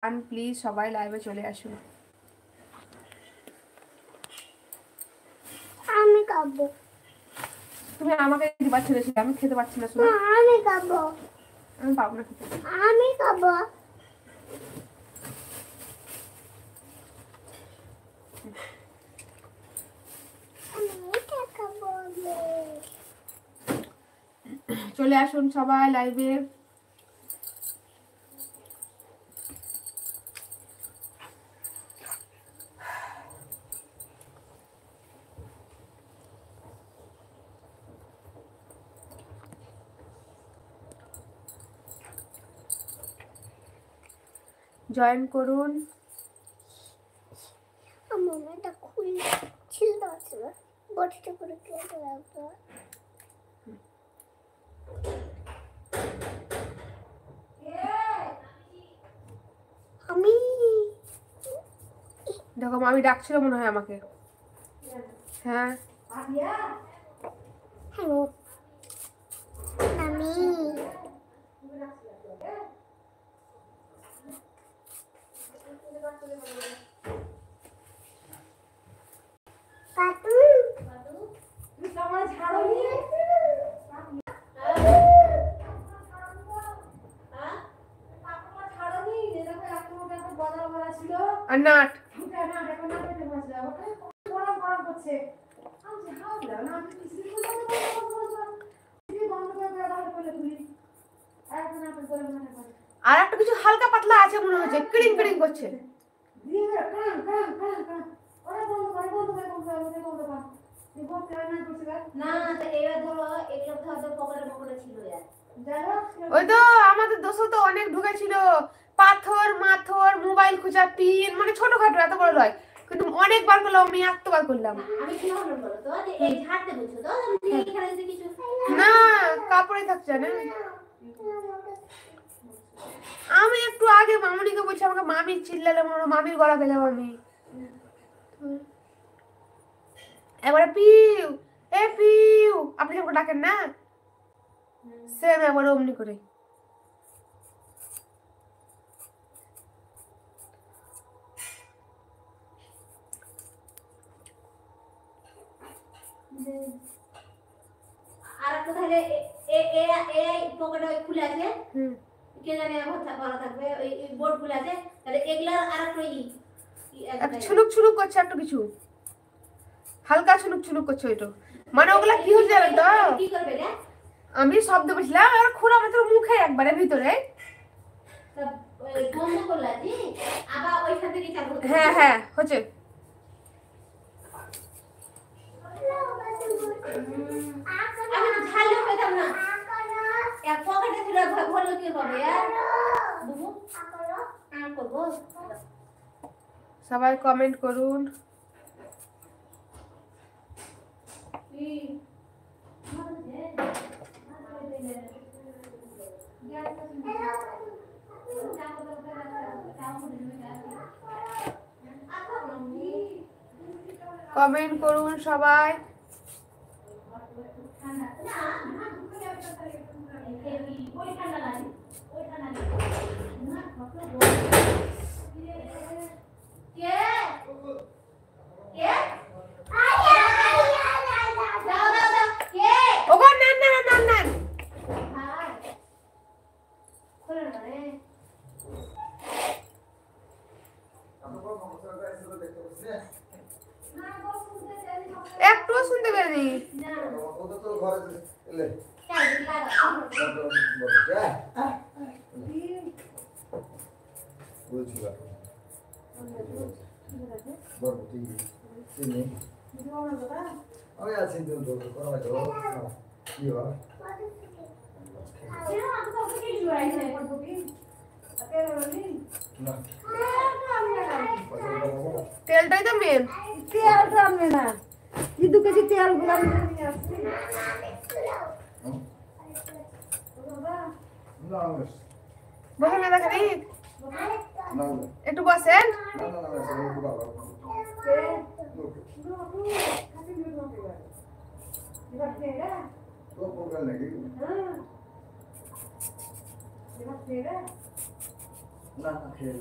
Please সবাই লাইভে চলে আসুন। আমি খাবো। তুমি আমাকে দিবার ছেড়েছিলে, আমি খেতে পারছি না। শোনো, আমি খাবো। আমি পাবো না খেতে। আমি খাবো। চলে আসুন সবাই লাইভে। জয়েন করুন। আমার এটা খুলে ছিল আছে না, বড়টা করে কেটে রাখবো। আমি দেখো মামি ডাকছিল মনে হয় আমাকে। হ্যাঁ হ্যালো মামি। নাট আর একটা কিছু হালকা পাতলা আছে মনে হচ্ছে, ক্রিং ক্রিং করছে। ওই তো আমাদের দোষও তো অনেক ঢুকেছিল, পাথর মাথর মোবাইল খোঁজা পিন, মানে ছোটখাটো, এত বড় নয়, কিন্তু অনেকবার করলাম, আমি এতবার করলাম। না কাপড়ে থাকছে না। আমি একটু আগে মামুনিকে বলছি, আমাকে মামি চিল্লালে, মামির গলা পেলাম আমি। এবারে পিউ, এ পিউ, আপনি যখন ডাকেন না সেম একবারে অমনি করে। আর একটা তাহলে এই পকেটে খুলে আছে, কে জানে ভালো থাকবে, ওই বোর্ড খুলে আছে, তাহলে এগুলা আর একটা ছুনুক ছুনুক করছে, একটু কিছু হালকা ছুনুক ছুনুক করছে। ওইটা মানে ওগুলা কি হয়ে যাবে তো, কি করবে রে? আমি শব্দ বলছিলাম, আর খোলা মাত্র মুখে একবারে ভিতরে। বন্ধ করলা জি, আবার ওইখান থেকে চালু করতে। হ্যাঁ হ্যাঁ হচ্ছে। আমি ঝালু পেতাম না, এক পকেটে ছিল, বললো কি হবে আর বুবু আর করব। সবাই কমেন্ট করুন। কমেন্ট করুন সবাই। একটু শুনতে পারিনি। আমি আছি তো কোনো কি হয় তেলটাই তো মেন। তেল তো আনবে না, 2 কেজি তেল গুলো নিয়ে আসছি। বসে না দেখেনি, একটু বসেন। না খেয়ে